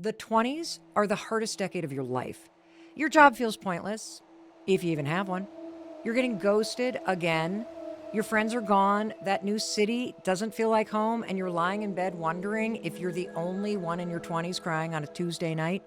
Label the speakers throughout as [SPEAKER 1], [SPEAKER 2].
[SPEAKER 1] The 20s are the hardest decade of your life. Your job feels pointless, if you even have one. You're getting ghosted again. Your friends are gone. That new city doesn't feel like home, and you're lying in bed wondering if you're the only one in your 20s crying on a Tuesday night.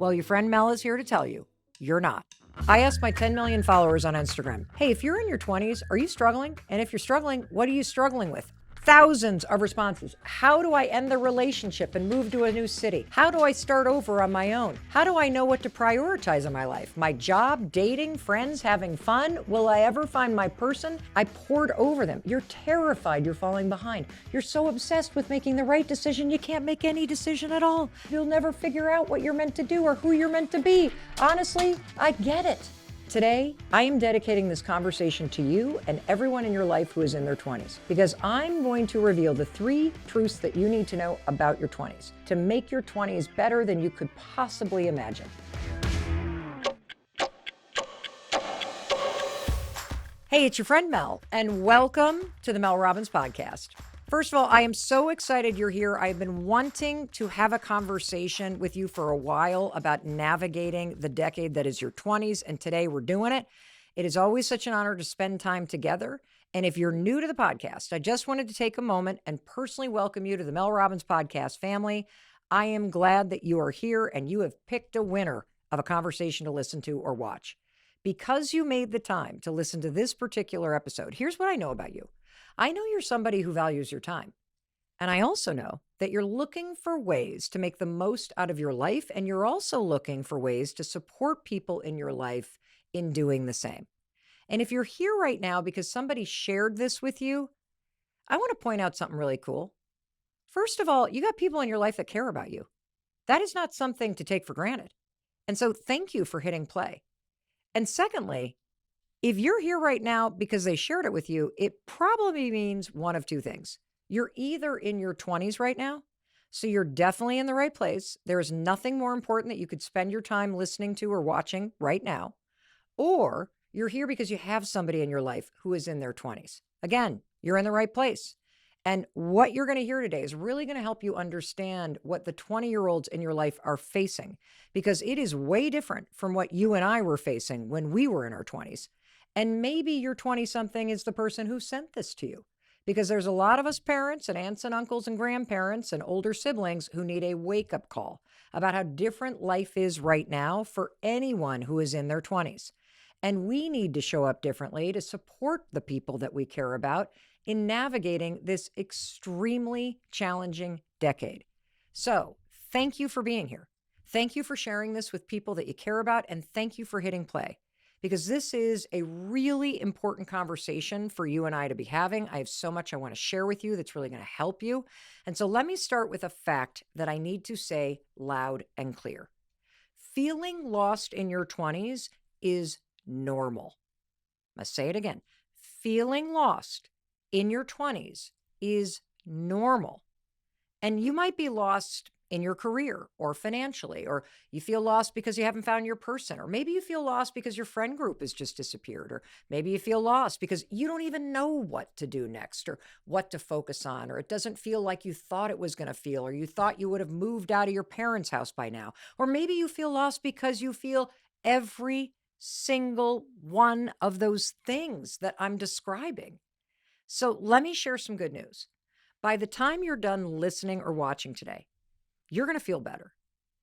[SPEAKER 1] Well, your friend Mel is here to tell you, you're not. I asked my 10 million followers on Instagram, hey, if you're in your 20s, are you struggling? And if you're struggling, what are you struggling with? Thousands of responses. How do I end the relationship and move to a new city? How do I start over on my own? How do I know what to prioritize in my life? My job, dating, friends, having fun? Will I ever find my person? I poured over them. You're terrified you're falling behind. You're so obsessed with making the right decision, you can't make any decision at all. You'll never figure out what you're meant to do or who you're meant to be. Honestly, I get it. Today, I am dedicating this conversation to you and everyone in your life who is in their 20s, because I'm going to reveal the 3 truths that you need to know about your 20s to make your 20s better than you could possibly imagine. Hey, it's your friend Mel, and welcome to the Mel Robbins podcast. First of all, I am so excited you're here. I've been wanting to have a conversation with you for a while about navigating the decade that is your 20s, and today we're doing it. It is always such an honor to spend time together. And if you're new to the podcast, I just wanted to take a moment and personally welcome you to the Mel Robbins podcast family. I am glad that you are here and you have picked a winner of a conversation to listen to or watch. Because you made the time to listen to this particular episode, here's what I know about you. I know you're somebody who values your time. And I also know that you're looking for ways to make the most out of your life. And you're also looking for ways to support people in your life in doing the same. And if you're here right now because somebody shared this with you, I want to point out something really cool. First of all, you got people in your life that care about you. That is not something to take for granted. And so thank you for hitting play. And secondly, if you're here right now because they shared it with you, it probably means one of 2 things. You're either in your 20s right now, so you're definitely in the right place. There is nothing more important that you could spend your time listening to or watching right now. Or you're here because you have somebody in your life who is in their 20s. Again, you're in the right place. And what you're going to hear today is really going to help you understand what the 20-year-olds in your life are facing, because it is way different from what you and I were facing when we were in our 20s. And maybe your 20-something is the person who sent this to you, because there's a lot of us parents and aunts and uncles and grandparents and older siblings who need a wake-up call about how different life is right now for anyone who is in their 20s. And we need to show up differently to support the people that we care about in navigating this extremely challenging decade. So thank you for being here. Thank you for sharing this with people that you care about, and thank you for hitting play, because this is a really important conversation for you and I to be having. I have so much I want to share with you that's really going to help you. And so let me start with a fact that I need to say loud and clear. Feeling lost in your 20s is normal. Let's say it again. Feeling lost in your 20s is normal. And you might be lost in your career or financially, or you feel lost because you haven't found your person, or maybe you feel lost because your friend group has just disappeared, or maybe you feel lost because you don't even know what to do next or what to focus on, or it doesn't feel like you thought it was going to feel, or you thought you would have moved out of your parents' house by now, or maybe you feel lost because you feel every single one of those things that I'm describing. So let me share some good news. By the time you're done listening or watching today, you're going to feel better.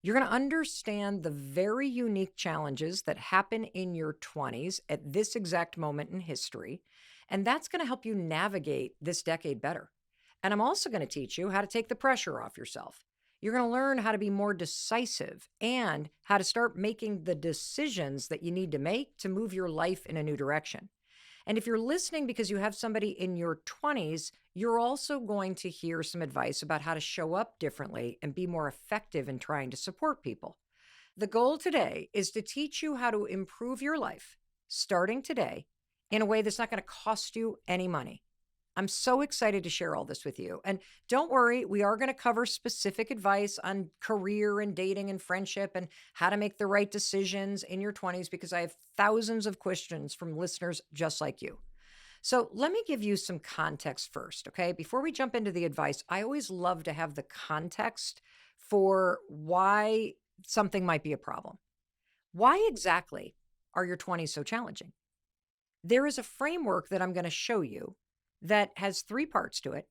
[SPEAKER 1] You're going to understand the very unique challenges that happen in your 20s at this exact moment in history. And that's going to help you navigate this decade better. And I'm also going to teach you how to take the pressure off yourself. You're going to learn how to be more decisive and how to start making the decisions that you need to make to move your life in a new direction. And if you're listening because you have somebody in your 20s, you're also going to hear some advice about how to show up differently and be more effective in trying to support people. The goal today is to teach you how to improve your life, starting today, in a way that's not going to cost you any money. I'm so excited to share all this with you. And don't worry, we are going to cover specific advice on career and dating and friendship and how to make the right decisions in your 20s, because I have thousands of questions from listeners just like you. So let me give you some context first, okay? Before we jump into the advice, I always love to have the context for why something might be a problem. Why exactly are your 20s so challenging? There is a framework that I'm going to show you that has three parts to it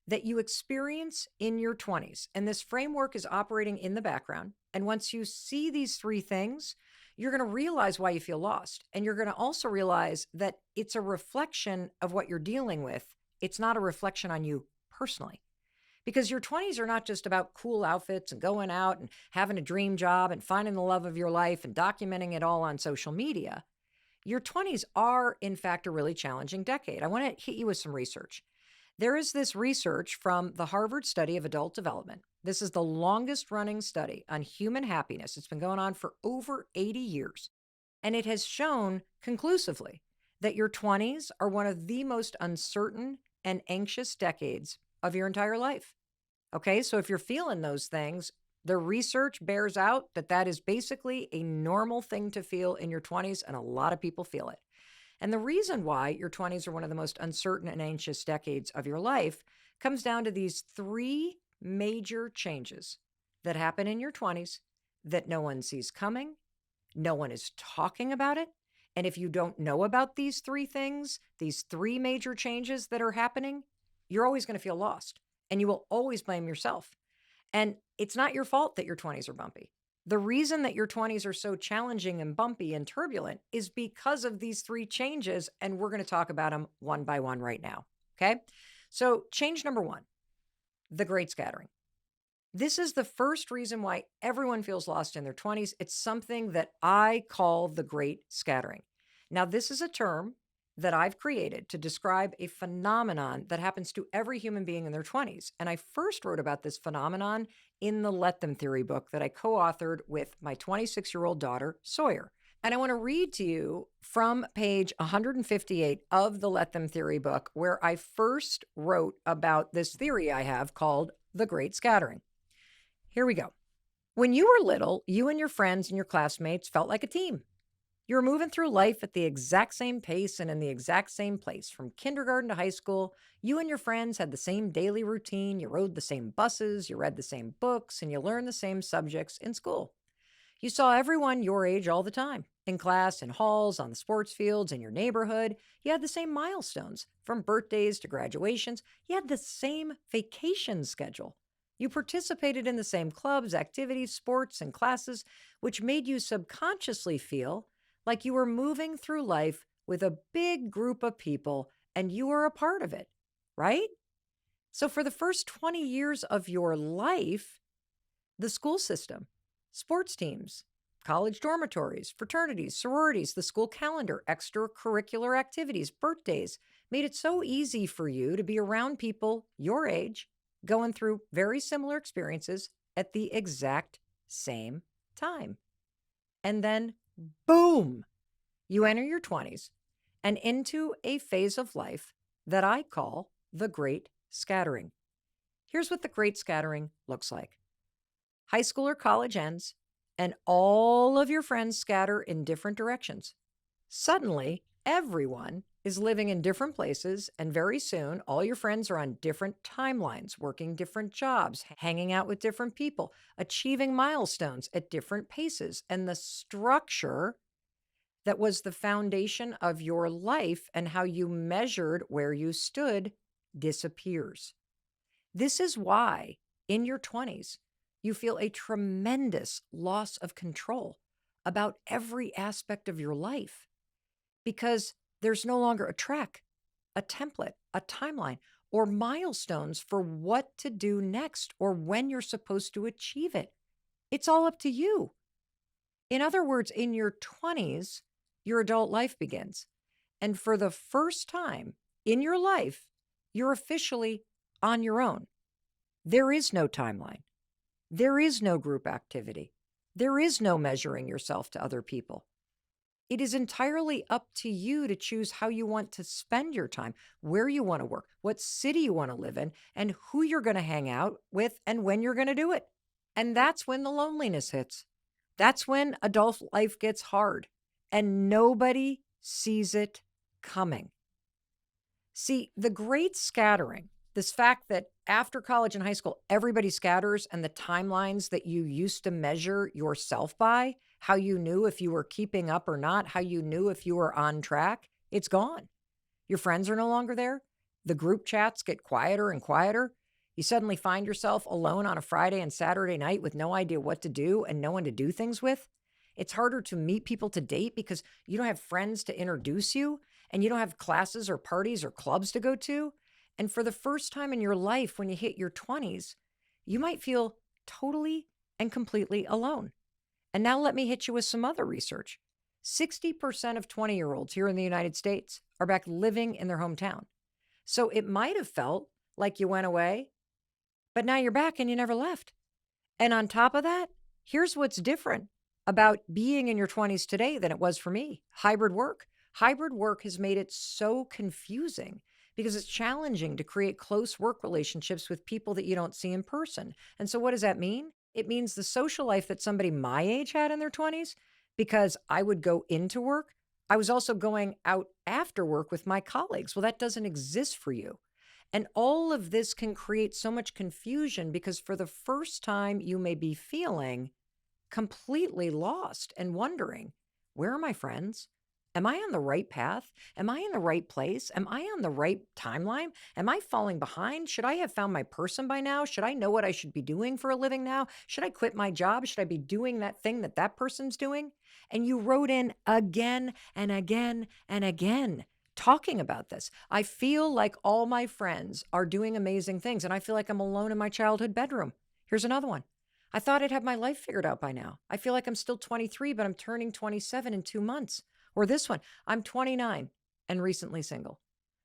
[SPEAKER 1] that you experience in your 20s. And this framework is operating in the background. And once you see these three things, you're going to realize why you feel lost. And you're going to also realize that it's a reflection of what you're dealing with. It's not a reflection on you personally. Because your 20s are not just about cool outfits and going out and having a dream job and finding the love of your life and documenting it all on social media. Your 20s are, in fact, a really challenging decade. I want to hit you with some research. There is this research from the Harvard Study of Adult Development. This is the longest running study on human happiness. It's been going on for over 80 years. And it has shown conclusively that your 20s are one of the most uncertain and anxious decades of your entire life. Okay, so if you're feeling those things, the research bears out that that is basically a normal thing to feel in your 20s, and a lot of people feel it. And the reason why your 20s are one of the most uncertain and anxious decades of your life comes down to these three major changes that happen in your 20s that no one sees coming, no one is talking about it. And if you don't know about these three things, these three major changes that are happening, you're always going to feel lost and you will always blame yourself. And it's not your fault that your 20s are bumpy. The reason that your 20s are so challenging and bumpy and turbulent is because of these three changes. And we're going to talk about them one by one right now. Okay. So change number one, the great scattering. This is the first reason why everyone feels lost in their 20s. It's something that I call the great scattering. Now, this is a term that I've created to describe a phenomenon that happens to every human being in their 20s. And I first wrote about this phenomenon in the Let Them Theory book that I co-authored with my 26-year-old daughter, Sawyer. And I want to read to you from page 158 of the Let Them Theory book, where I first wrote about this theory I have called the great scattering. Here we go. When you were little, you and your friends and your classmates felt like a team. You were moving through life at the exact same pace and in the exact same place. From kindergarten to high school, you and your friends had the same daily routine. You rode the same buses, you read the same books, and you learned the same subjects in school. You saw everyone your age all the time, in class, in halls, on the sports fields, in your neighborhood. You had the same milestones, from birthdays to graduations. You had the same vacation schedule. You participated in the same clubs, activities, sports, and classes, which made you subconsciously feel like you were moving through life with a big group of people and you were a part of it, right? So for the first 20 years of your life, the school system, sports teams, college dormitories, fraternities, sororities, the school calendar, extracurricular activities, birthdays, made it so easy for you to be around people your age going through very similar experiences at the exact same time. And then, boom, you enter your 20s and into a phase of life that I call the great scattering. Here's what the great scattering looks like. High school or college ends, and all of your friends scatter in different directions. Suddenly, everyone is living in different places, and very soon, all your friends are on different timelines, working different jobs, hanging out with different people, achieving milestones at different paces. And the structure that was the foundation of your life and how you measured where you stood disappears. This is why in your 20s, you feel a tremendous loss of control about every aspect of your life because there's no longer a track, a template, a timeline, or milestones for what to do next or when you're supposed to achieve it. It's all up to you. In other words, in your 20s, your adult life begins. And for the first time in your life, you're officially on your own. There is no timeline. There is no group activity. There is no measuring yourself to other people. It is entirely up to you to choose how you want to spend your time, where you want to work, what city you want to live in, and who you're going to hang out with and when you're going to do it. And that's when the loneliness hits. That's when adult life gets hard and nobody sees it coming. See, the great scattering This fact that after college and high school, everybody scatters, and the timelines that you used to measure yourself by, how you knew if you were keeping up or not, how you knew if you were on track, it's gone. Your friends are no longer there. The group chats get quieter and quieter. You suddenly find yourself alone on a Friday and Saturday night with no idea what to do and no one to do things with. It's harder to meet people to date because you don't have friends to introduce you, and you don't have classes or parties or clubs to go to. And for the first time in your life, when you hit your 20s, you might feel totally and completely alone. And now let me hit you with some other research. 60% of 20-year-olds here in the United States are back living in their hometown. So it might have felt like you went away, but now you're back and you never left. And on top of that, here's what's different about being in your 20s today than it was for me: hybrid work. Hybrid work has made it so confusing because it's challenging to create close work relationships with people that you don't see in person. And so what does that mean? It means the social life that somebody my age had in their 20s, because I would go into work, I was also going out after work with my colleagues. Well, that doesn't exist for you. And all of this can create so much confusion because for the first time, you may be feeling completely lost and wondering, where are my friends? Am I on the right path? Am I in the right place? Am I on the right timeline? Am I falling behind? Should I have found my person by now? Should I know what I should be doing for a living now? Should I quit my job? Should I be doing that thing that that person's doing? And you wrote in again and again and again talking about this. I feel like all my friends are doing amazing things, and I feel like I'm alone in my childhood bedroom. Here's another one. I thought I'd have my life figured out by now. I feel like I'm still 23, but I'm turning 27 in 2 months. Or this one, I'm 29 and recently single.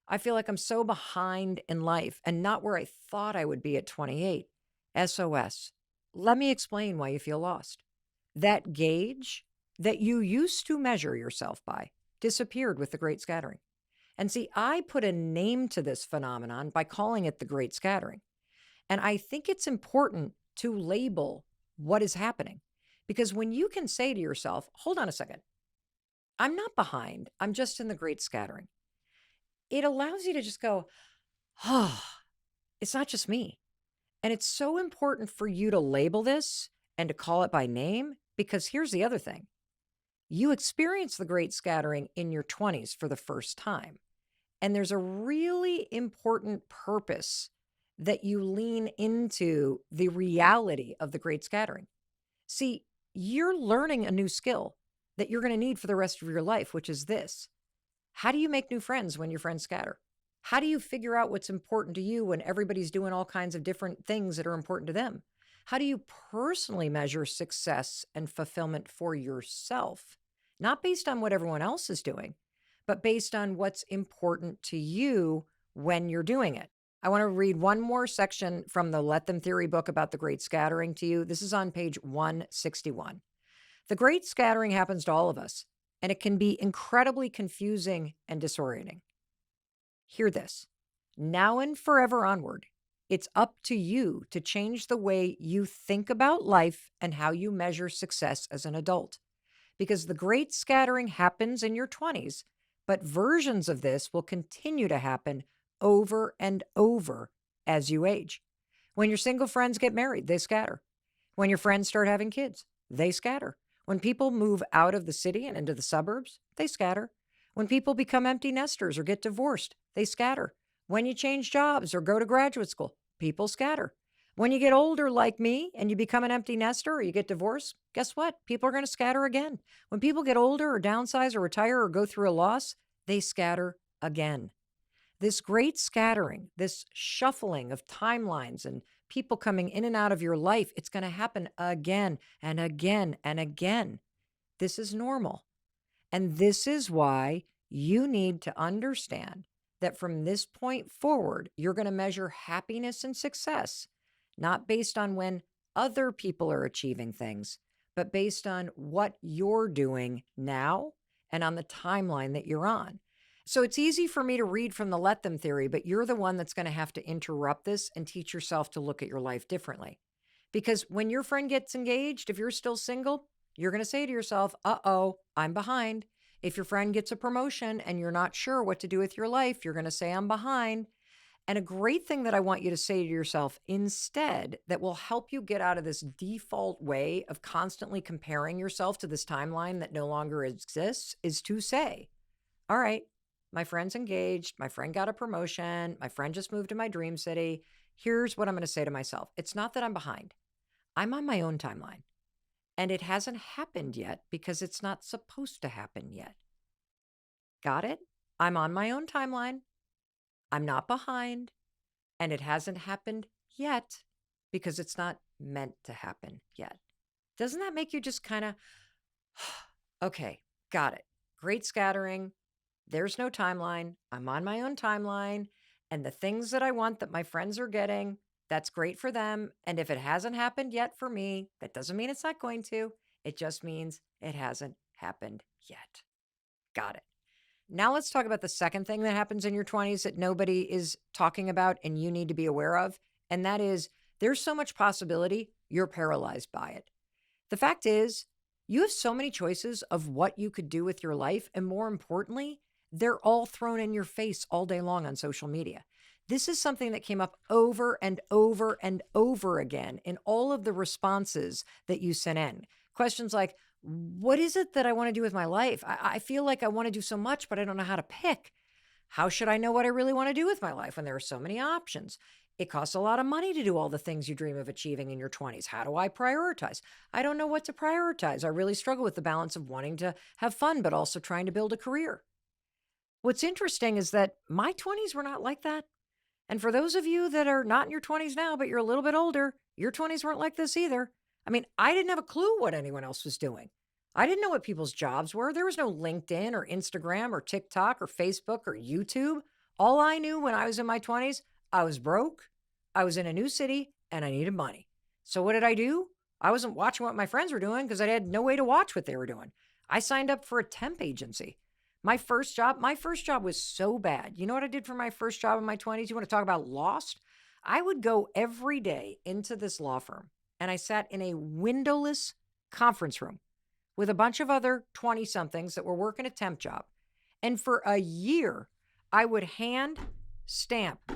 [SPEAKER 1] I feel like I'm so behind in life and not where I thought I would be at 28. SOS. Let me explain why you feel lost. That gauge that you used to measure yourself by disappeared with the Great Scattering. And see, I put a name to this phenomenon by calling it the Great Scattering. And I think it's important to label what is happening, because when you can say to yourself, hold on a second, I'm not behind, I'm just in the Great Scattering, it allows you to just go, oh, it's not just me. And it's so important for you to label this and to call it by name, because here's the other thing. You experience the Great Scattering in your 20s for the first time. And there's a really important purpose that you lean into the reality of the Great Scattering. See, you're learning a new skill that you're going to need for the rest of your life, which is this. How do you make new friends when your friends scatter? How do you figure out what's important to you when everybody's doing all kinds of different things that are important to them? How do you personally measure success and fulfillment for yourself? Not based on what everyone else is doing, but based on what's important to you when you're doing it. I want to read one more section from the Let Them Theory book about the Great Scattering to you. This is on page 161. The Great Scattering happens to all of us, and it can be incredibly confusing and disorienting. Hear this. Now and forever onward, it's up to you to change the way you think about life and how you measure success as an adult. Because the Great Scattering happens in your 20s, but versions of this will continue to happen over and over as you age. When your single friends get married, they scatter. When your friends start having kids, they scatter. When people move out of the city and into the suburbs, they scatter. When people become empty nesters or get divorced, they scatter. When you change jobs or go to graduate school, people scatter. When you get older like me and you become an empty nester or you get divorced, guess what? People are going to scatter again. When people get older or downsize or retire or go through a loss, they scatter again. This great scattering, this shuffling of timelines and people coming in and out of your life, it's going to happen again and again and again. This is normal. And this is why you need to understand that from this point forward, you're going to measure happiness and success, not based on when other people are achieving things, but based on what you're doing now and on the timeline that you're on. So it's easy for me to read from the Let Them Theory, but you're the one that's going to have to interrupt this and teach yourself to look at your life differently. Because when your friend gets engaged, if you're still single, you're going to say to yourself, uh-oh, I'm behind. If your friend gets a promotion and you're not sure what to do with your life, you're going to say, I'm behind. And a great thing that I want you to say to yourself instead that will help you get out of this default way of constantly comparing yourself to this timeline that no longer exists is to say, all right, my friend's engaged. My friend got a promotion. My friend just moved to my dream city. Here's what I'm going to say to myself. It's not that I'm behind. I'm on my own timeline. And it hasn't happened yet because it's not supposed to happen yet. Got it? I'm on my own timeline. I'm not behind. And it hasn't happened yet because it's not meant to happen yet. Doesn't that make you just kind of, okay, got it. Great scattering. There's no timeline. I'm on my own timeline. And the things that I want that my friends are getting, that's great for them. And if it hasn't happened yet for me, that doesn't mean it's not going to. It just means it hasn't happened yet. Got it. Now let's talk about the second thing that happens in your 20s that nobody is talking about and you need to be aware of. And that is there's so much possibility, you're paralyzed by it. The fact is, you have so many choices of what you could do with your life. And more importantly, they're all thrown in your face all day long on social media. This is something that came up over and over and over again in all of the responses that you sent in. Questions like, what is it that I want to do with my life? I feel like I want to do so much, but I don't know how to pick. How should I know what I really want to do with my life when there are so many options? It costs a lot of money to do all the things you dream of achieving in your 20s. How do I prioritize? I don't know what to prioritize. I really struggle with the balance of wanting to have fun, but also trying to build a career. What's interesting is that my 20s were not like that. And for those of you that are not in your 20s now, but you're a little bit older, your 20s weren't like this either. I mean, I didn't have a clue what anyone else was doing. I didn't know what people's jobs were. There was no LinkedIn or Instagram or TikTok or Facebook or YouTube. All I knew when I was in my 20s, I was broke, I was in a new city, and I needed money. So what did I do? I wasn't watching what my friends were doing because I had no way to watch what they were doing. I signed up for a temp agency. My first job was so bad. You know what I did for my first job in my 20s? You want to talk about lost? I would go every day into this law firm and I sat in a windowless conference room with a bunch of other 20-somethings that were working a temp job. And for a year, I would hand stamp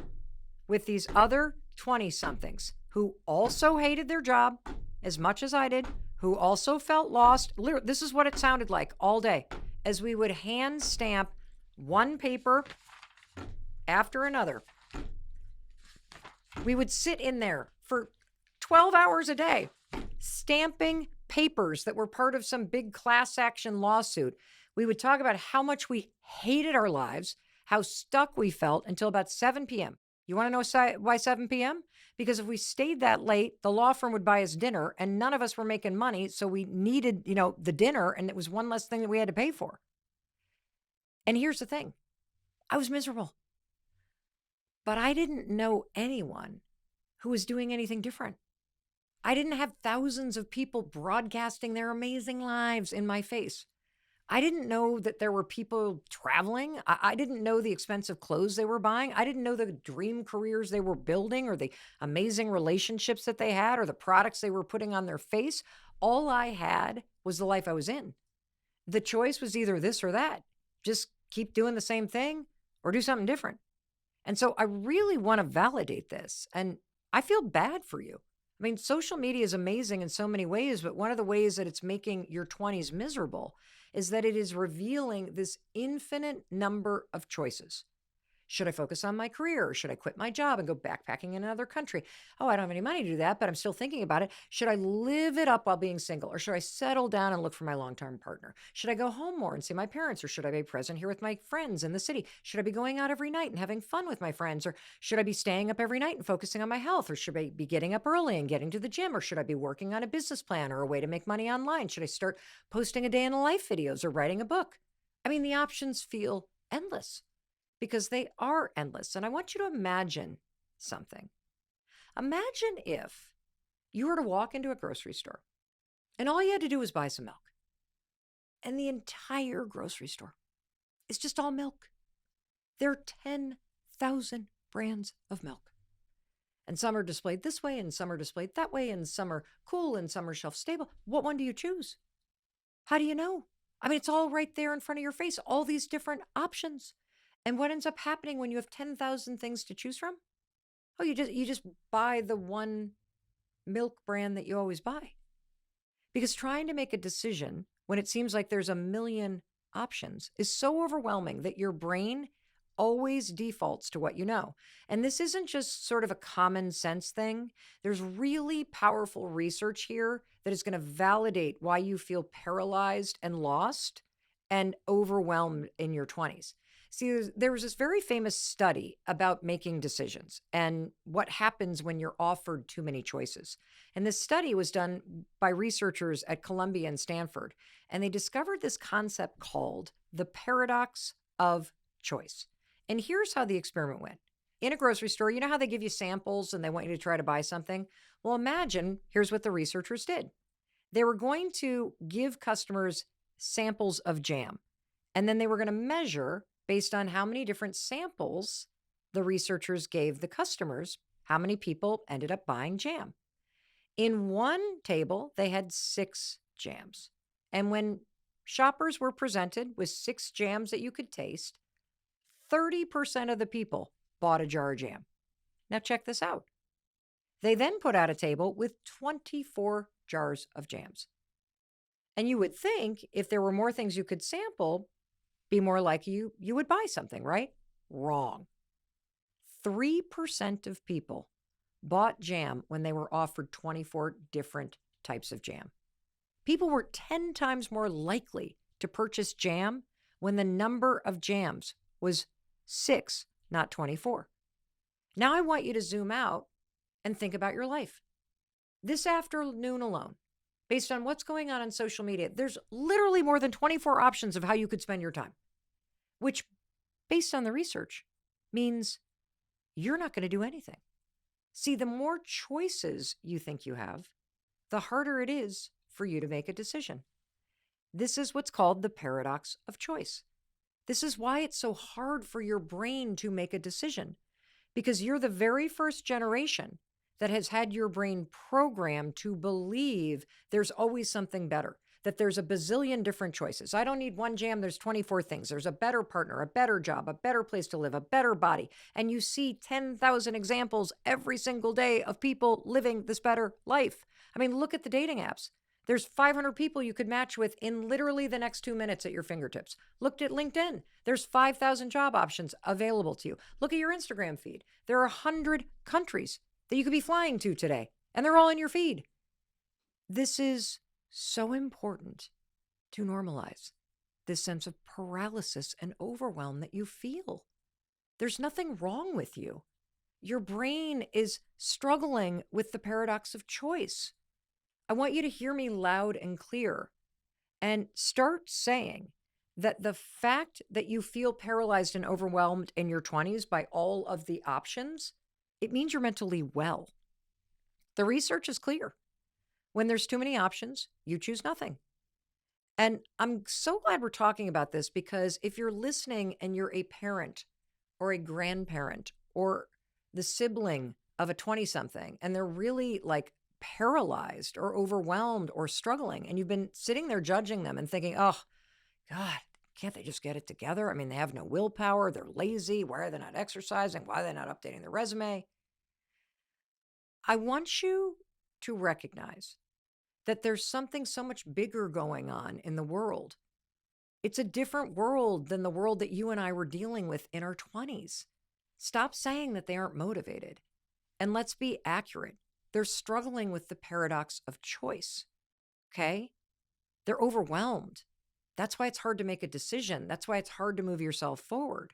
[SPEAKER 1] with these other 20-somethings who also hated their job as much as I did, who also felt lost. This is what it sounded like all day as we would hand stamp one paper after another. We would sit in there for 12 hours a day, stamping papers that were part of some big class action lawsuit. We would talk about how much we hated our lives, how stuck we felt until about 7 p.m. You want to know why 7 p.m.? Because if we stayed that late, the law firm would buy us dinner and none of us were making money. So we needed, the dinner, and it was one less thing that we had to pay for. And here's the thing. I was miserable. But I didn't know anyone who was doing anything different. I didn't have thousands of people broadcasting their amazing lives in my face. I didn't know that there were people traveling. I didn't know the expensive clothes they were buying. I didn't know the dream careers they were building or the amazing relationships that they had or the products they were putting on their face. All I had was the life I was in. The choice was either this or that. Just keep doing the same thing or do something different. And so I really want to validate this. And I feel bad for you. I mean, social media is amazing in so many ways, but one of the ways that it's making your 20s miserable is that it is revealing this infinite number of choices. Should I focus on my career? Or should I quit my job and go backpacking in another country? Oh, I don't have any money to do that, but I'm still thinking about it. Should I live it up while being single? Or should I settle down and look for my long-term partner? Should I go home more and see my parents? Or should I be present here with my friends in the city? Should I be going out every night and having fun with my friends? Or should I be staying up every night and focusing on my health? Or should I be getting up early and getting to the gym? Or should I be working on a business plan or a way to make money online? Should I start posting a day in the life videos or writing a book? I mean, the options feel endless. Because they are endless. And I want you to imagine something. Imagine if you were to walk into a grocery store and all you had to do was buy some milk. And the entire grocery store is just all milk. There are 10,000 brands of milk. And some are displayed this way and some are displayed that way and some are cool and some are shelf stable. What one do you choose? How do you know? I mean, it's all right there in front of your face, all these different options. And what ends up happening when you have 10,000 things to choose from? Oh, you just buy the one milk brand that you always buy. Because trying to make a decision when it seems like there's a million options is so overwhelming that your brain always defaults to what you know. And this isn't just sort of a common sense thing. There's really powerful research here that is going to validate why you feel paralyzed and lost and overwhelmed in your 20s. See, there was this very famous study about making decisions and what happens when you're offered too many choices. And this study was done by researchers at Columbia and Stanford. And they discovered this concept called the paradox of choice. And here's how the experiment went. In a grocery store, you know how they give you samples and they want you to try to buy something? Well, imagine here's what the researchers did. They were going to give customers samples of jam, and then they were going to measure based on how many different samples the researchers gave the customers, how many people ended up buying jam. In one table, they had 6 jams. And when shoppers were presented with 6 jams that you could taste, 30% of the people bought a jar of jam. Now check this out. They then put out a table with 24 jars of jams. And you would think if there were more things you could sample, be more likely you would buy something, right? Wrong. 3% of people bought jam when they were offered 24 different types of jam. People were 10 times more likely to purchase jam when the number of jams was 6, not 24. Now I want you to zoom out and think about your life. This afternoon alone, based on what's going on social media, there's literally more than 24 options of how you could spend your time, which, based on the research, means you're not going to do anything. See, the more choices you think you have, the harder it is for you to make a decision. This is what's called the paradox of choice. This is why it's so hard for your brain to make a decision, because you're the very first generation that has had your brain programmed to believe there's always something better, that there's a bazillion different choices. I don't need one jam, there's 24 things. There's a better partner, a better job, a better place to live, a better body. And you see 10,000 examples every single day of people living this better life. I mean, look at the dating apps. There's 500 people you could match with in literally the next 2 minutes at your fingertips. Look at LinkedIn. There's 5,000 job options available to you. Look at your Instagram feed. There are 100 countries that you could be flying to today, and they're all in your feed. This is so important to normalize this sense of paralysis and overwhelm that you feel. There's nothing wrong with you. Your brain is struggling with the paradox of choice. I want you to hear me loud and clear and start saying that the fact that you feel paralyzed and overwhelmed in your 20s by all of the options, it means you're mentally well. The research is clear. When there's too many options, you choose nothing. And I'm so glad we're talking about this, because if you're listening and you're a parent or a grandparent or the sibling of a 20-something, and they're really like paralyzed or overwhelmed or struggling, and you've been sitting there judging them and thinking, oh, God, can't they just get it together? I mean, they have no willpower. They're lazy. Why are they not exercising? Why are they not updating their resume? I want you to recognize that there's something so much bigger going on in the world. It's a different world than the world that you and I were dealing with in our 20s. Stop saying that they aren't motivated. And let's be accurate. They're struggling with the paradox of choice. Okay? They're overwhelmed. That's why it's hard to make a decision. That's why it's hard to move yourself forward.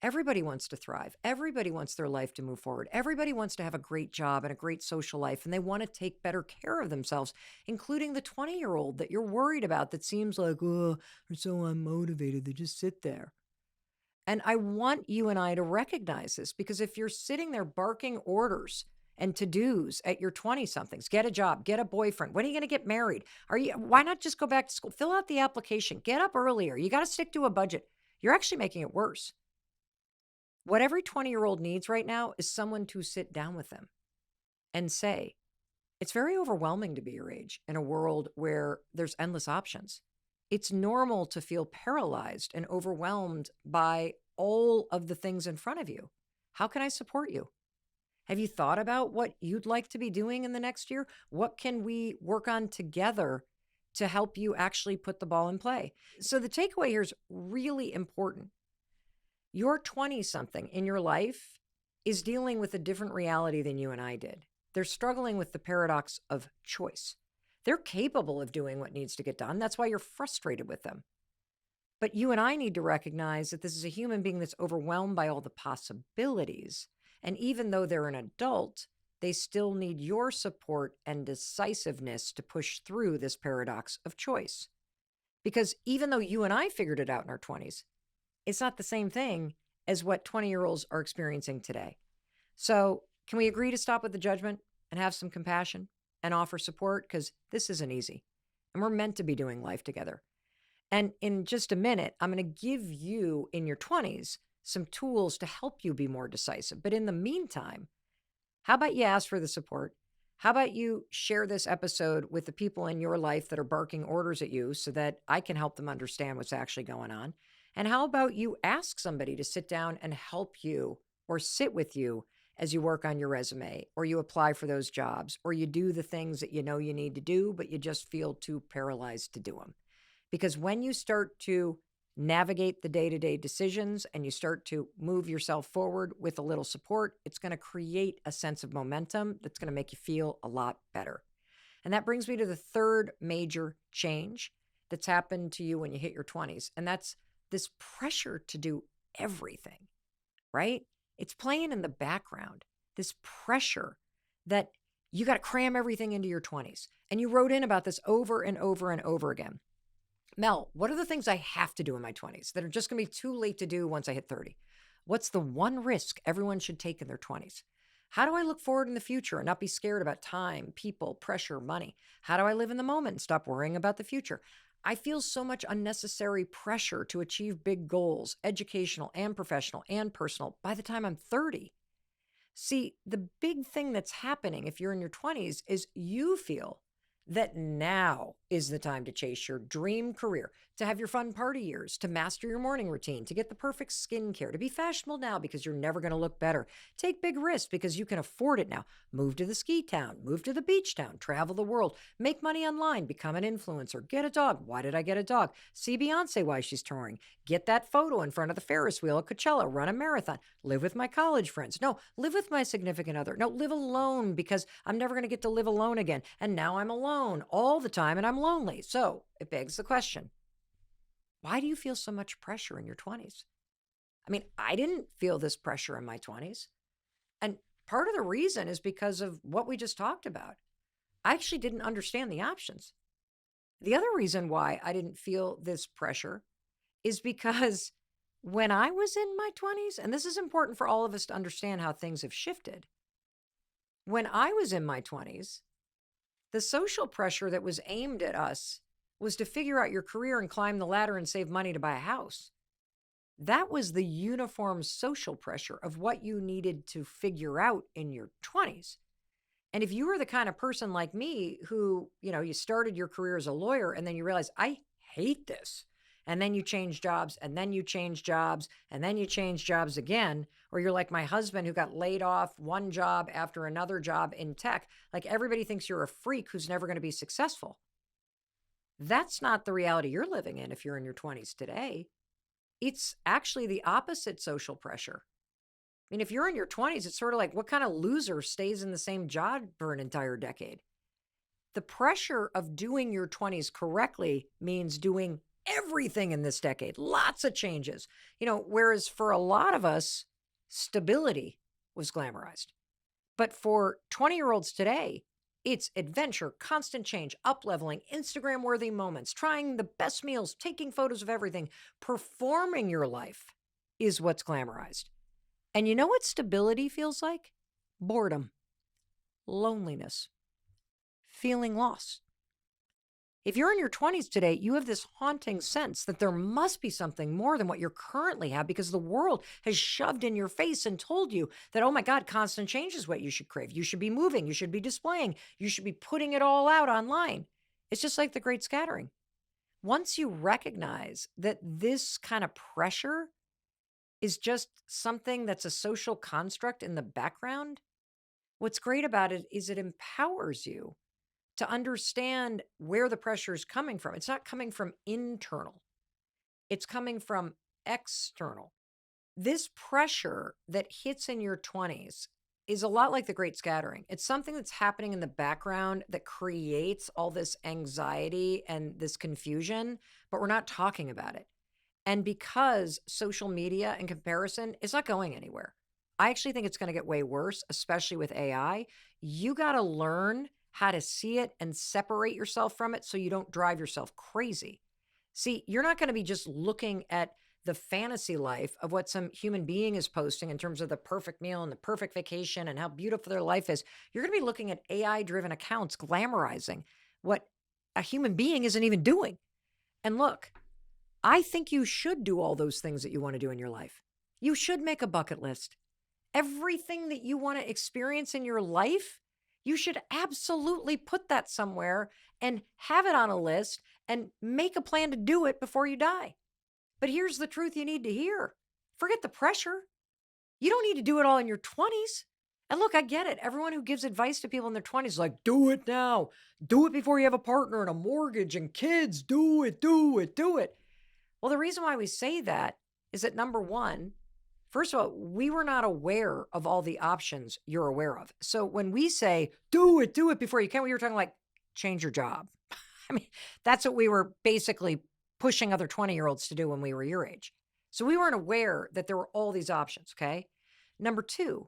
[SPEAKER 1] Everybody wants to thrive. Everybody wants their life to move forward. Everybody wants to have a great job and a great social life, and they want to take better care of themselves, including the 20-year-old that you're worried about that seems like, oh, they're so unmotivated. They just sit there. And I want you and I to recognize this, because if you're sitting there barking orders and to-dos at your 20-somethings, get a job, get a boyfriend, when are you going to get married? Why not just go back to school? Fill out the application, get up earlier. You got to stick to a budget. You're actually making it worse. What every 20-year-old needs right now is someone to sit down with them and say, it's very overwhelming to be your age in a world where there's endless options. It's normal to feel paralyzed and overwhelmed by all of the things in front of you. How can I support you? Have you thought about what you'd like to be doing in the next year? What can we work on together to help you actually put the ball in play? So the takeaway here is really important. Your 20 something in your life is dealing with a different reality than you and I did. They're struggling with the paradox of choice. They're capable of doing what needs to get done. That's why you're frustrated with them. But you and I need to recognize that this is a human being that's overwhelmed by all the possibilities. And even though they're an adult, they still need your support and decisiveness to push through this paradox of choice. Because even though you and I figured it out in our 20s, it's not the same thing as what 20-year-olds are experiencing today. So can we agree to stop with the judgment and have some compassion and offer support? Because this isn't easy. And we're meant to be doing life together. And in just a minute, I'm going to give you in your 20s some tools to help you be more decisive. But in the meantime, how about you ask for the support? How about you share this episode with the people in your life that are barking orders at you so that I can help them understand what's actually going on? And how about you ask somebody to sit down and help you or sit with you as you work on your resume, or you apply for those jobs, or you do the things that you know you need to do, but you just feel too paralyzed to do them? Because when you start to navigate the day-to-day decisions and you start to move yourself forward with a little support, it's going to create a sense of momentum that's going to make you feel a lot better. And that brings me to the third major change that's happened to you when you hit your 20s. And that's this pressure to do everything, right? It's playing in the background, this pressure that you got to cram everything into your 20s. And you wrote in about this over and over and over again. Mel, what are the things I have to do in my 20s that are just going to be too late to do once I hit 30? What's the one risk everyone should take in their 20s? How do I look forward in the future and not be scared about time, people, pressure, money? How do I live in the moment and stop worrying about the future? I feel so much unnecessary pressure to achieve big goals, educational and professional and personal, by the time I'm 30. See, the big thing that's happening if you're in your 20s is you feel that now is the time to chase your dream career, to have your fun party years, to master your morning routine, to get the perfect skincare, to be fashionable now because you're never going to look better. Take big risks because you can afford it now. Move to the ski town, move to the beach town, travel the world, make money online, become an influencer, get a dog. Why did I get a dog? See Beyonce while she's touring. Get that photo in front of the Ferris wheel at Coachella, run a marathon, live with my college friends. No, live with my significant other. No, live alone because I'm never going to get to live alone again. And now I'm alone all the time and I'm lonely. So it begs the question, why do you feel so much pressure in your 20s? I mean, I didn't feel this pressure in my 20s. And part of the reason is because of what we just talked about. I actually didn't understand the options. The other reason why I didn't feel this pressure is because when I was in my 20s, and this is important for all of us to understand how things have shifted. When I was in my 20s, the social pressure that was aimed at us was to figure out your career and climb the ladder and save money to buy a house. That was the uniform social pressure of what you needed to figure out in your 20s. And if you were the kind of person like me who, you started your career as a lawyer and then you realize, I hate this. And then you change jobs and then you change jobs and then you change jobs again. Or you're like my husband who got laid off one job after another job in tech. Like everybody thinks you're a freak who's never going to be successful. That's not the reality you're living in if you're in your 20s today. It's actually the opposite social pressure. I mean, if you're in your 20s, it's sort of like what kind of loser stays in the same job for an entire decade? The pressure of doing your 20s correctly means doing everything in this decade, lots of changes. Whereas for a lot of us, stability was glamorized. But for 20-year-olds today, it's adventure, constant change, up-leveling, Instagram-worthy moments, trying the best meals, taking photos of everything, performing your life is what's glamorized. And you know what stability feels like? Boredom, loneliness, feeling lost. If you're in your 20s today, you have this haunting sense that there must be something more than what you currently have because the world has shoved in your face and told you that, oh my God, constant change is what you should crave. You should be moving. You should be displaying. You should be putting it all out online. It's just like the Great Scattering. Once you recognize that this kind of pressure is just something that's a social construct in the background. What's great about it is it empowers you to understand where the pressure is coming from. It's not coming from internal, it's coming from external. This pressure that hits in your 20s is a lot like the great scattering. It's something that's happening in the background that creates all this anxiety and this confusion, but we're not talking about it. And because social media and comparison is not going anywhere, I actually think it's going to get way worse, especially with AI. You got to learn how to see it and separate yourself from it so you don't drive yourself crazy. See, you're not going to be just looking at the fantasy life of what some human being is posting in terms of the perfect meal and the perfect vacation and how beautiful their life is. You're going to be looking at AI driven accounts glamorizing what a human being isn't even doing. And look, I think you should do all those things that you want to do in your life. You should make a bucket list. Everything that you want to experience in your life, you should absolutely put that somewhere and have it on a list and make a plan to do it before you die. But here's the truth you need to hear. Forget the pressure. You don't need to do it all in your 20s. And look, I get it. Everyone who gives advice to people in their 20s is like, do it now. Do it before you have a partner and a mortgage and kids. Do it, do it, do it. Well, the reason why we say that is that number one, first of all, we were not aware of all the options you're aware of. So when we say, do it before you can, we were talking like, change your job. I mean, that's what we were basically pushing other 20-year-olds to do when we were your age. So we weren't aware that there were all these options, okay? Number two,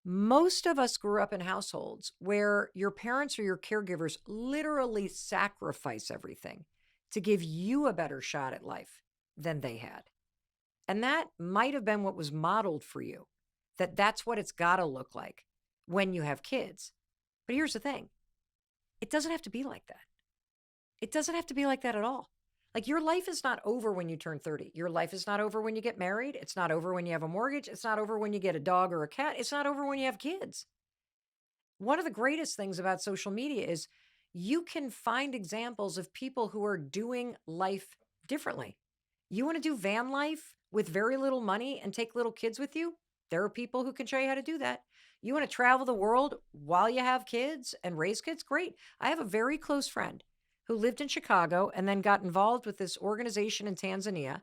[SPEAKER 1] most of us grew up in households where your parents or your caregivers literally sacrifice everything to give you a better shot at life than they had. And that might have been what was modeled for you, that's what it's got to look like when you have kids. But here's the thing. It doesn't have to be like that. It doesn't have to be like that at all. Like your life is not over when you turn 30. Your life is not over when you get married. It's not over when you have a mortgage. It's not over when you get a dog or a cat. It's not over when you have kids. One of the greatest things about social media is you can find examples of people who are doing life differently. You want to do van life with very little money and take little kids with you? There are people who can show you how to do that. You want to travel the world while you have kids and raise kids? Great. I have a very close friend who lived in Chicago and then got involved with this organization in Tanzania.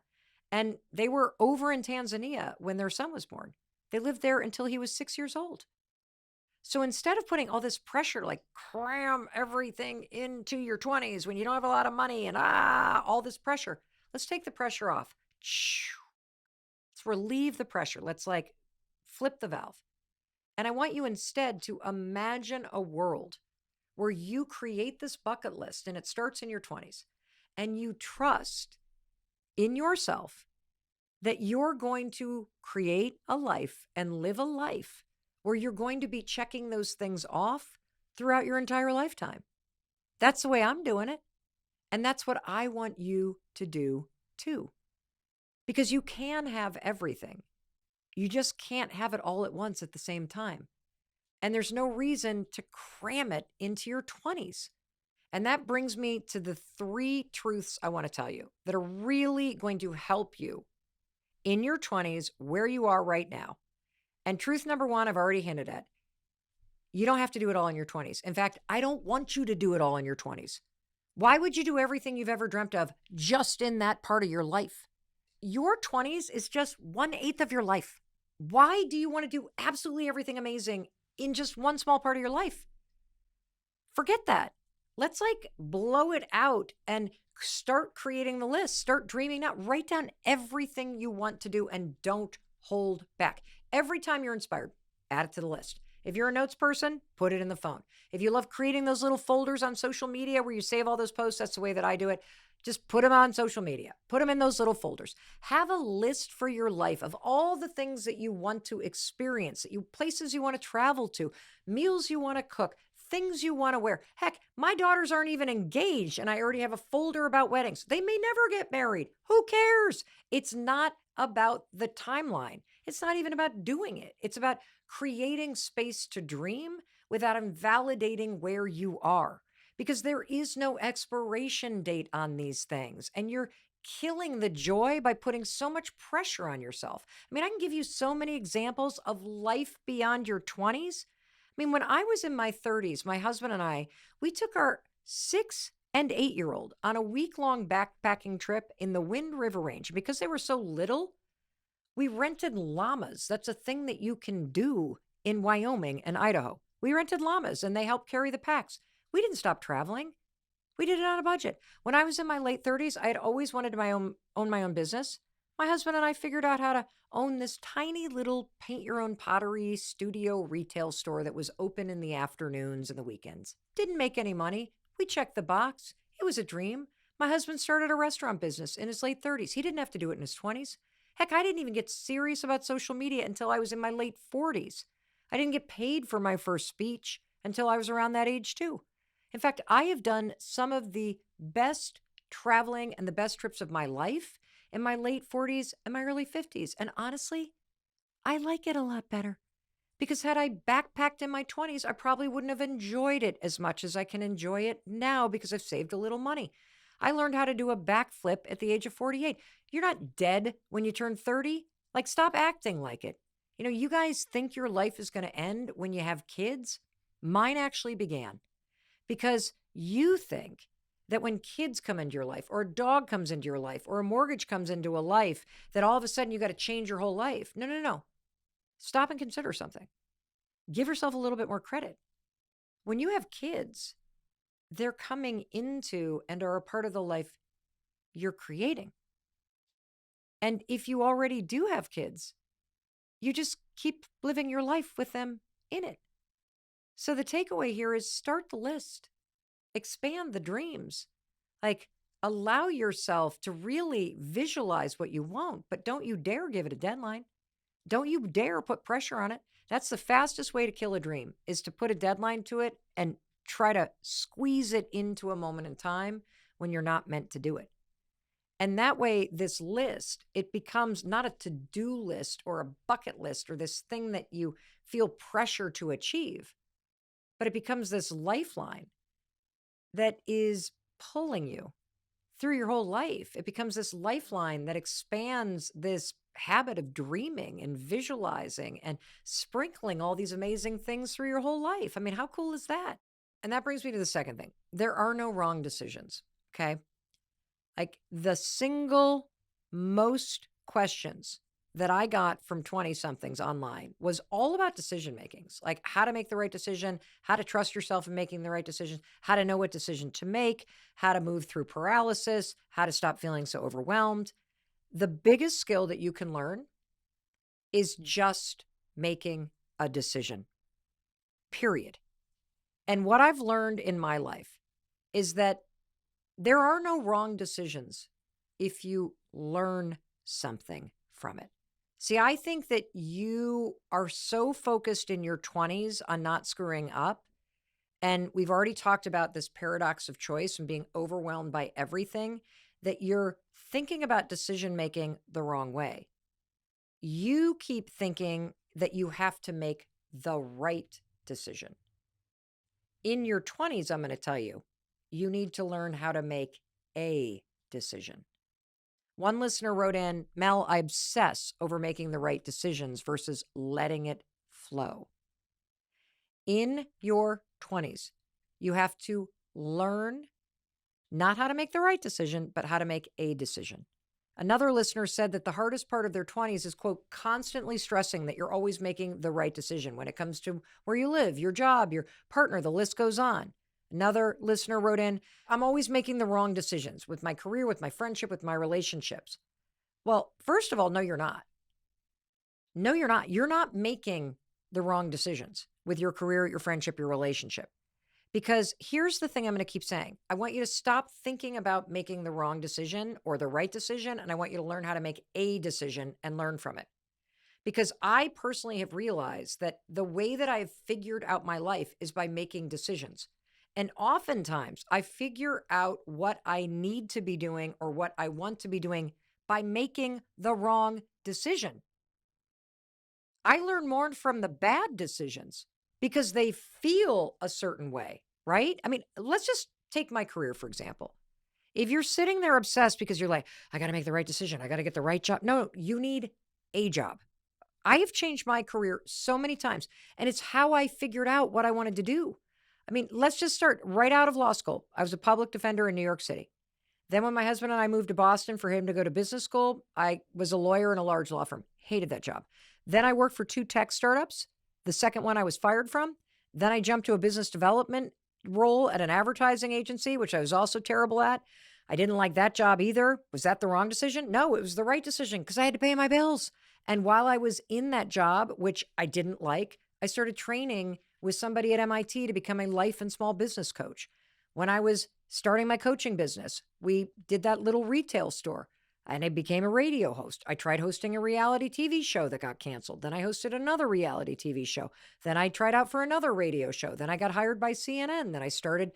[SPEAKER 1] And they were over in Tanzania when their son was born. They lived there until he was 6 years old. So instead of putting all this pressure, like cram everything into your 20s when you don't have a lot of money and all this pressure, let's take the pressure off. Let's relieve the pressure. Let's like flip the valve. And I want you instead to imagine a world where you create this bucket list and it starts in your 20s and you trust in yourself that you're going to create a life and live a life where you're going to be checking those things off throughout your entire lifetime. That's the way I'm doing it. And that's what I want you to do too. Because you can have everything. You just can't have it all at once at the same time. And there's no reason to cram it into your 20s. And that brings me to the 3 truths I want to tell you that are really going to help you in your 20s where you are right now. And truth number 1, I've already hinted at. You don't have to do it all in your 20s. In fact, I don't want you to do it all in your 20s. Why would you do everything you've ever dreamt of just in that part of your life? Your 20s is just 1/8 of your life. Why do you want to do absolutely everything amazing in just one small part of your life? Forget that. Let's like blow it out and start creating the list. Start dreaming out. Write down everything you want to do and don't hold back. Every time you're inspired, add it to the list. If you're a notes person, put it in the phone. If you love creating those little folders on social media where you save all those posts, that's the way that I do it. Just put them on social media. Put them in those little folders. Have a list for your life of all the things that you want to experience, places you want to travel to, meals you want to cook, things you want to wear. Heck, my daughters aren't even engaged and I already have a folder about weddings. They may never get married. Who cares? It's not about the timeline. It's not even about doing it. It's about creating space to dream without invalidating where you are. Because there is no expiration date on these things. And you're killing the joy by putting so much pressure on yourself. I mean, I can give you so many examples of life beyond your 20s. I mean, when I was in my 30s, my husband and I, we took our 6 and 8-year-old on a week-long backpacking trip in the Wind River Range. Because they were so little, we rented llamas. That's a thing that you can do in Wyoming and Idaho. We rented llamas and they helped carry the packs. We didn't stop traveling. We did it on a budget. When I was in my late 30s, I had always wanted to own my own business. My husband and I figured out how to own this tiny little paint your own pottery studio retail store that was open in the afternoons and the weekends. Didn't make any money. We checked the box. It was a dream. My husband started a restaurant business in his late 30s. He didn't have to do it in his 20s. Heck, I didn't even get serious about social media until I was in my late 40s. I didn't get paid for my first speech until I was around that age too. In fact, I have done some of the best traveling and the best trips of my life in my late 40s and my early 50s. And honestly, I like it a lot better because had I backpacked in my 20s, I probably wouldn't have enjoyed it as much as I can enjoy it now because I've saved a little money. I learned how to do a backflip at the age of 48. You're not dead when you turn 30. Like, stop acting like it. You know, you guys think your life is going to end when you have kids. Mine actually began because you think that when kids come into your life or a dog comes into your life or a mortgage comes into a life, that all of a sudden you got to change your whole life. No, no, no. Stop and consider something. Give yourself a little bit more credit. When you have kids, they're coming into and are a part of the life you're creating. And if you already do have kids, you just keep living your life with them in it. So the takeaway here is start the list, expand the dreams, like allow yourself to really visualize what you want, but don't you dare give it a deadline. Don't you dare put pressure on it. That's the fastest way to kill a dream, is to put a deadline to it and try to squeeze it into a moment in time when you're not meant to do it. And that way, this list, it becomes not a to-do list or a bucket list or this thing that you feel pressure to achieve, but it becomes this lifeline that is pulling you through your whole life. It becomes this lifeline that expands this habit of dreaming and visualizing and sprinkling all these amazing things through your whole life. I mean, how cool is that? And that brings me to the second thing. There are no wrong decisions, okay? Like, the single most questions that I got from 20-somethings online was all about decision makings, like how to make the right decision, how to trust yourself in making the right decision, how to know what decision to make, how to move through paralysis, how to stop feeling so overwhelmed. The biggest skill that you can learn is just making a decision, period. And what I've learned in my life is that there are no wrong decisions if you learn something from it. See, I think that you are so focused in your 20s on not screwing up. And we've already talked about this paradox of choice and being overwhelmed by everything, that you're thinking about decision making the wrong way. You keep thinking that you have to make the right decision. In your 20s, I'm going to tell you, you need to learn how to make a decision. One listener wrote in, Mel, I obsess over making the right decisions versus letting it flow. In your 20s, you have to learn not how to make the right decision, but how to make a decision. Another listener said that the hardest part of their 20s is, quote, constantly stressing that you're always making the right decision when it comes to where you live, your job, your partner, the list goes on. Another listener wrote in, I'm always making the wrong decisions with my career, with my friendship, with my relationships. Well, first of all, no, you're not. No, you're not. You're not making the wrong decisions with your career, your friendship, your relationship. Because here's the thing I'm going to keep saying. I want you to stop thinking about making the wrong decision or the right decision, and I want you to learn how to make a decision and learn from it. Because I personally have realized that the way that I've figured out my life is by making decisions. And oftentimes I figure out what I need to be doing or what I want to be doing by making the wrong decision. I learn more from the bad decisions because they feel a certain way, right? I mean, let's just take my career, for example. If you're sitting there obsessed because you're like, I got to make the right decision, I got to get the right job. No, you need a job. I have changed my career so many times, and it's how I figured out what I wanted to do. I mean, let's just start right out of law school. I was a public defender in New York City. Then, when my husband and I moved to Boston for him to go to business school, I was a lawyer in a large law firm. Hated that job. Then I worked for 2 tech startups. The second one I was fired from. Then I jumped to a business development role at an advertising agency, which I was also terrible at. I didn't like that job either. Was that the wrong decision? No, it was the right decision because I had to pay my bills. And while I was in that job, which I didn't like, I started training with somebody at MIT to become a life and small business coach. When I was starting my coaching business, we did that little retail store and I became a radio host. I tried hosting a reality TV show that got canceled. Then I hosted another reality TV show. Then I tried out for another radio show. Then I got hired by CNN. Then I started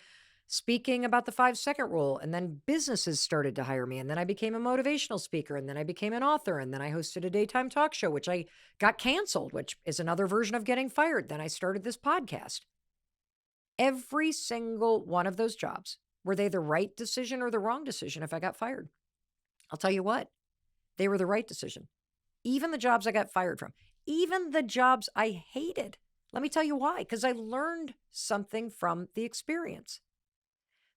[SPEAKER 1] speaking about the 5-second rule. And then businesses started to hire me. And then I became a motivational speaker. And then I became an author. And then I hosted a daytime talk show, which I got canceled, which is another version of getting fired. Then I started this podcast. Every single one of those jobs, were they the right decision or the wrong decision if I got fired? I'll tell you what, they were the right decision. Even the jobs I got fired from, even the jobs I hated. Let me tell you why, because I learned something from the experience.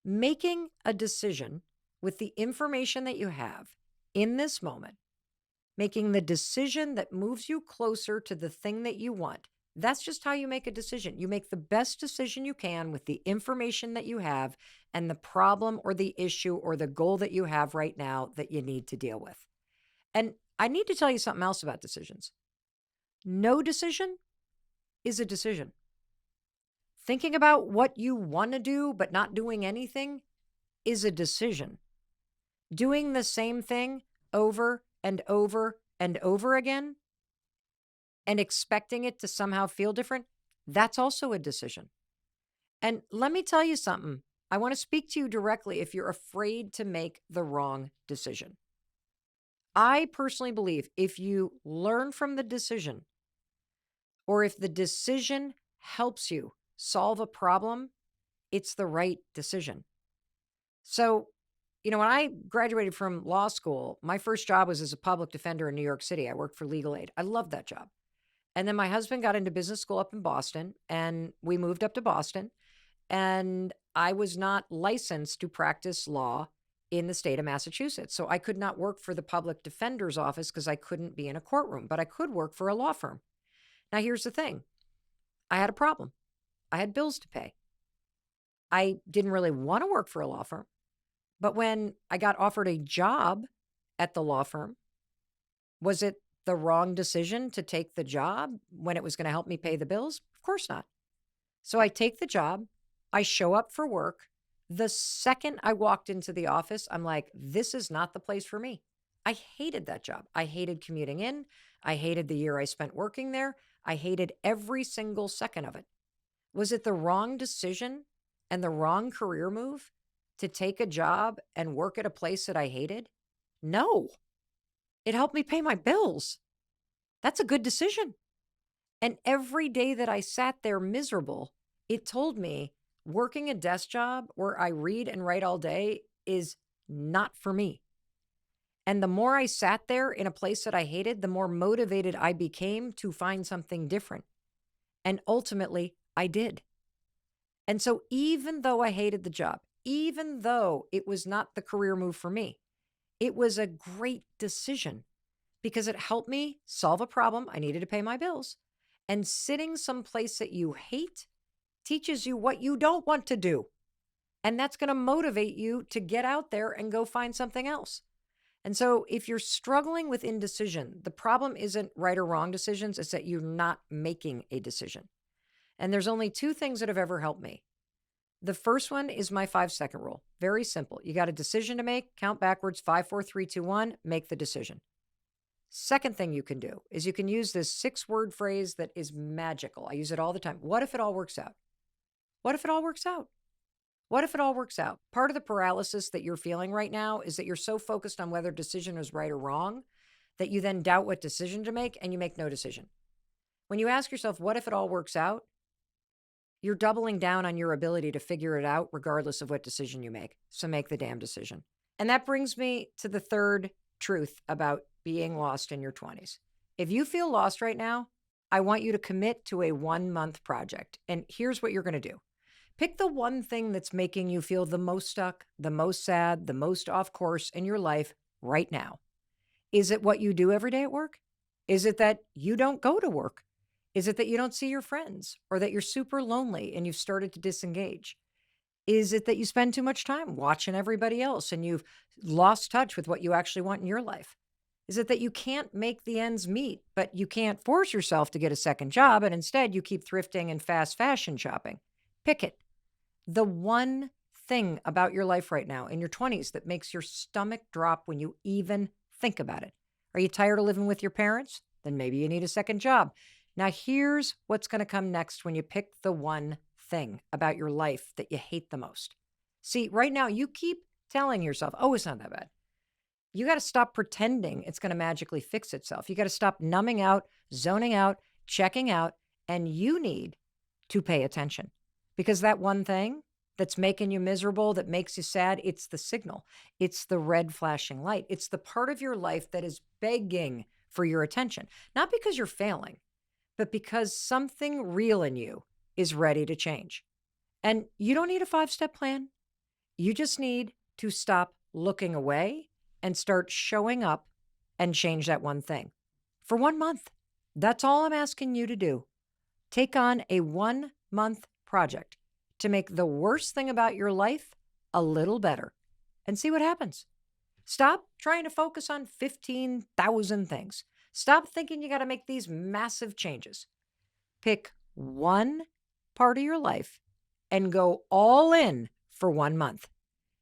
[SPEAKER 1] Making a decision with the information that you have in this moment, making the decision that moves you closer to the thing that you want. That's just how you make a decision. You make the best decision you can with the information that you have and the problem or the issue or the goal that you have right now that you need to deal with. And I need to tell you something else about decisions. No decision is a decision. Thinking about what you want to do but not doing anything is a decision. Doing the same thing over and over and over again and expecting it to somehow feel different, that's also a decision. And let me tell you something. I want to speak to you directly if you're afraid to make the wrong decision. I personally believe if you learn from the decision, or if the decision helps you solve a problem, it's the right decision. So, when I graduated from law school, my first job was as a public defender in New York City. I worked for legal aid. I loved that job. And then my husband got into business school up in Boston, and we moved up to Boston. And I was not licensed to practice law in the state of Massachusetts. So I could not work for the public defender's office because I couldn't be in a courtroom, but I could work for a law firm. Now, here's the thing. I had a problem. I had bills to pay. I didn't really want to work for a law firm, but when I got offered a job at the law firm, was it the wrong decision to take the job when it was going to help me pay the bills? Of course not. So I take the job. I show up for work. The second I walked into the office, I'm like, this is not the place for me. I hated that job. I hated commuting in. I hated the year I spent working there. I hated every single second of it. Was it the wrong decision and the wrong career move to take a job and work at a place that I hated? No. It helped me pay my bills. That's a good decision. And every day that I sat there miserable, it told me working a desk job where I read and write all day is not for me. And the more I sat there in a place that I hated, the more motivated I became to find something different. And ultimately, I did. And so even though I hated the job, even though it was not the career move for me, it was a great decision because it helped me solve a problem. I needed to pay my bills. And sitting someplace that you hate teaches you what you don't want to do. And that's going to motivate you to get out there and go find something else. And so if you're struggling with indecision, the problem isn't right or wrong decisions. It's that you're not making a decision. And there's only 2 things that have ever helped me. The first one is my 5-second rule. Very simple. You got a decision to make, count backwards, 5, 4, 3, 2, 1, make the decision. Second thing you can do is you can use this 6-word phrase that is magical. I use it all the time. What if it all works out? What if it all works out? What if it all works out? Part of the paralysis that you're feeling right now is that you're so focused on whether decision is right or wrong that you then doubt what decision to make and you make no decision. When you ask yourself, what if it all works out? you're doubling down on your ability to figure it out regardless of what decision you make. So make the damn decision. And that brings me to the third truth about being lost in your 20s. If you feel lost right now, I want you to commit to a 1-month project. And here's what you're going to do. Pick the one thing that's making you feel the most stuck, the most sad, the most off course in your life right now. Is it what you do every day at work? Is it that you don't go to work? Is it that you don't see your friends, or that you're super lonely and you've started to disengage? Is it that you spend too much time watching everybody else and you've lost touch with what you actually want in your life? Is it that you can't make the ends meet, but you can't force yourself to get a second job and instead you keep thrifting and fast fashion shopping? Pick it. The one thing about your life right now in your 20s that makes your stomach drop when you even think about it. Are you tired of living with your parents? Then maybe you need a second job. Now, here's what's going to come next when you pick the one thing about your life that you hate the most. See, right now, you keep telling yourself, oh, it's not that bad. You got to stop pretending it's going to magically fix itself. You got to stop numbing out, zoning out, checking out, and you need to pay attention. Because that one thing that's making you miserable, that makes you sad, it's the signal. It's the red flashing light. It's the part of your life that is begging for your attention. Not because you're failing, but because something real in you is ready to change. And you don't need a 5-step plan. You just need to stop looking away and start showing up and change that one thing. For 1 month, that's all I'm asking you to do. Take on a 1-month project to make the worst thing about your life a little better and see what happens. Stop trying to focus on 15,000 things. Stop thinking you got to make these massive changes. Pick one part of your life and go all in for 1 month.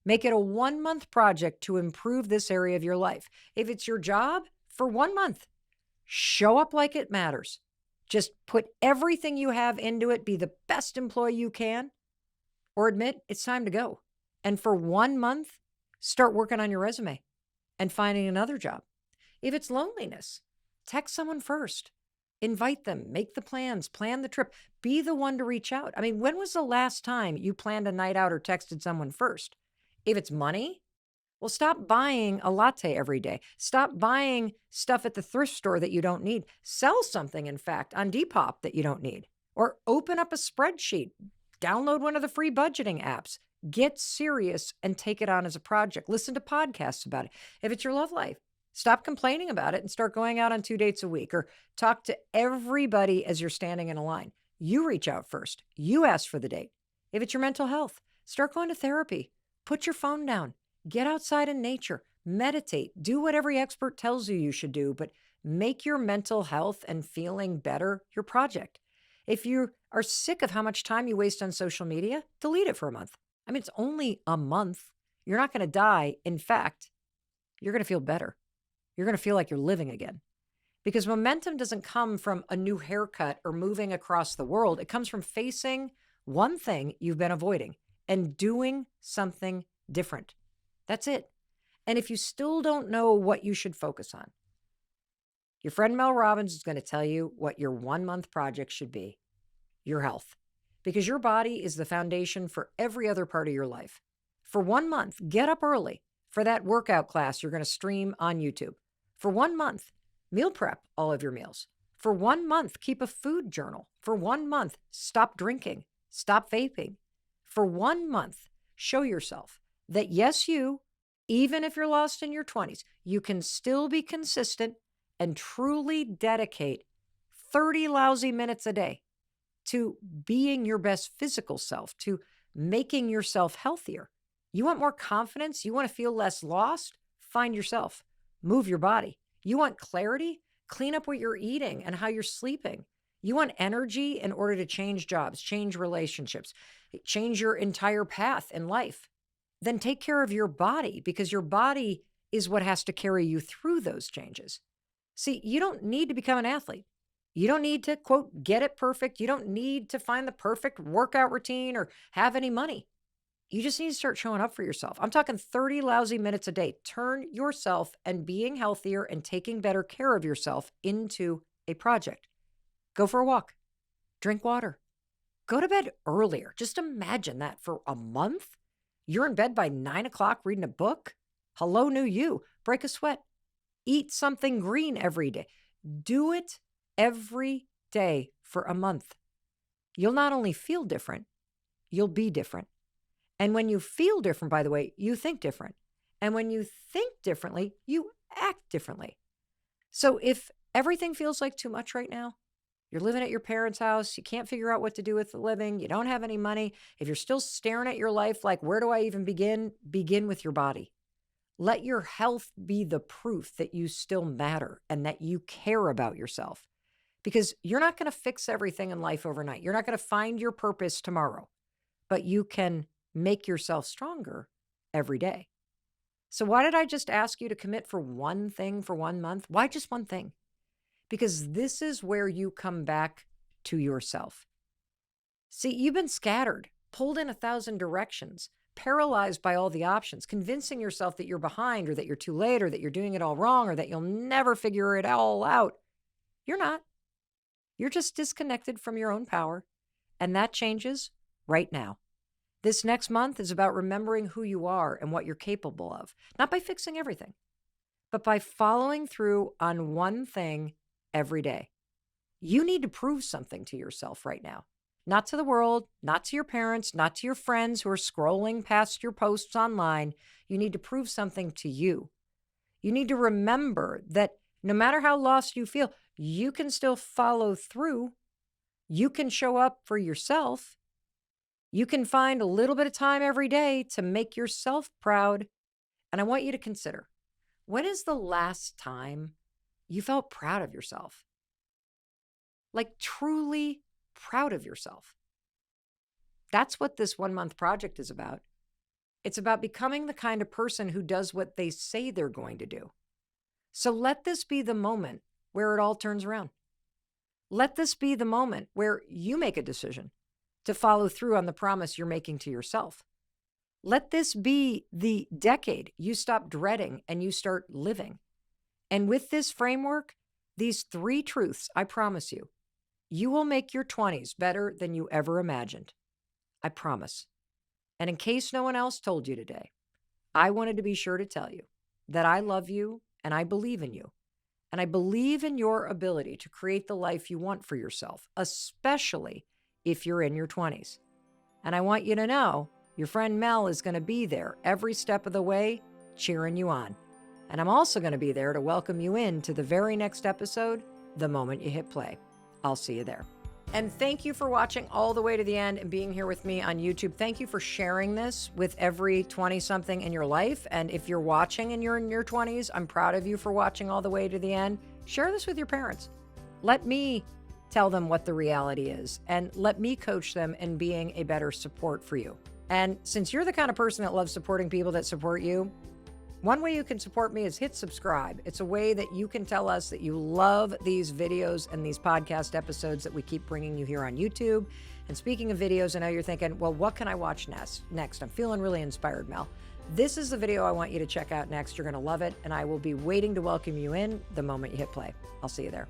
[SPEAKER 1] Make it a 1-month project to improve this area of your life. If it's your job, for 1 month, show up like it matters. Just put everything you have into it, be the best employee you can, or admit it's time to go. And for 1 month, start working on your resume and finding another job. If it's loneliness, text someone first. Invite them, make the plans, plan the trip, be the one to reach out. I mean, when was the last time you planned a night out or texted someone first? If it's money, well, stop buying a latte every day. Stop buying stuff at the thrift store that you don't need. Sell something, in fact, on Depop that you don't need. Or open up a spreadsheet. Download one of the free budgeting apps. Get serious and take it on as a project. Listen to podcasts about it. If it's your love life, stop complaining about it and start going out on 2 dates a week, or talk to everybody as you're standing in a line. You reach out first. You ask for the date. If it's your mental health, start going to therapy. Put your phone down. Get outside in nature. Meditate. Do what every expert tells you should do, but make your mental health and feeling better your project. If you are sick of how much time you waste on social media, delete it for a month. I mean, it's only a month. You're not going to die. In fact, you're going to feel better. You're going to feel like you're living again. Because momentum doesn't come from a new haircut or moving across the world. It comes from facing one thing you've been avoiding and doing something different. That's it. And if you still don't know what you should focus on, your friend Mel Robbins is going to tell you what your 1-month project should be: your health. Because your body is the foundation for every other part of your life. For 1 month, get up early for that workout class you're going to stream on YouTube. For 1 month, meal prep all of your meals. For 1 month, keep a food journal. For 1 month, stop drinking, stop vaping. For 1 month, show yourself that yes, you, even if you're lost in your 20s, you can still be consistent and truly dedicate 30 lousy minutes a day to being your best physical self, to making yourself healthier. You want more confidence? You want to feel less lost? Find yourself. Move your body. You want clarity? Clean up what you're eating and how you're sleeping. You want energy in order to change jobs, change relationships, change your entire path in life. Then take care of your body, because your body is what has to carry you through those changes. See, you don't need to become an athlete. You don't need to, quote, get it perfect. You don't need to find the perfect workout routine or have any money. You just need to start showing up for yourself. I'm talking 30 lousy minutes a day. Turn yourself and being healthier and taking better care of yourself into a project. Go for a walk. Drink water. Go to bed earlier. Just imagine that for a month. You're in bed by 9 o'clock reading a book. Hello, new you. Break a sweat. Eat something green every day. Do it every day for a month. You'll not only feel different, you'll be different. And when you feel different, by the way, you think different. And when you think differently, you act differently. So if everything feels like too much right now, you're living at your parents' house, you can't figure out what to do with the living, you don't have any money, if you're still staring at your life like, where do I even begin? Begin with your body. Let your health be the proof that you still matter and that you care about yourself. Because you're not going to fix everything in life overnight. You're not going to find your purpose tomorrow, but you can make yourself stronger every day. So why did I just ask you to commit for one thing for 1 month? Why just one thing? Because this is where you come back to yourself. See, you've been scattered, pulled in 1,000 directions, paralyzed by all the options, convincing yourself that you're behind or that you're too late or that you're doing it all wrong or that you'll never figure it all out. You're not. You're just disconnected from your own power, and that changes right now. This next month is about remembering who you are and what you're capable of, not by fixing everything, but by following through on one thing every day. You need to prove something to yourself right now, not to the world, not to your parents, not to your friends who are scrolling past your posts online. You need to prove something to you. You need to remember that no matter how lost you feel, you can still follow through. You can show up for yourself. You can find a little bit of time every day to make yourself proud. And I want you to consider, when is the last time you felt proud of yourself? Like truly proud of yourself. That's what this 1 month project is about. It's about becoming the kind of person who does what they say they're going to do. So let this be the moment where it all turns around. Let this be the moment where you make a decision to follow through on the promise you're making to yourself. Let this be the decade you stop dreading and you start living. And with this framework, these 3 truths, I promise you, you will make your 20s better than you ever imagined. I promise. And in case no one else told you today, I wanted to be sure to tell you that I love you and I believe in you. And I believe in your ability to create the life you want for yourself, especially if you're in your 20s. And I want you to know your friend Mel is going to be there every step of the way, cheering you on. And I'm also going to be there to welcome you in to the very next episode, the moment you hit play. I'll see you there. And thank you for watching all the way to the end and being here with me on YouTube. Thank you for sharing this with every 20-something in your life. And if you're watching and you're in your 20s, I'm proud of you for watching all the way to the end. Share this with your parents. Let me tell them what the reality is, and let me coach them in being a better support for you. And since you're the kind of person that loves supporting people that support you, one way you can support me is hit subscribe. It's a way that you can tell us that you love these videos and these podcast episodes that we keep bringing you here on YouTube. And speaking of videos, I know you're thinking, well, what can I watch next? I'm feeling really inspired, Mel. This is the video I want you to check out next. You're going to love it, and I will be waiting to welcome you in the moment you hit play. I'll see you there.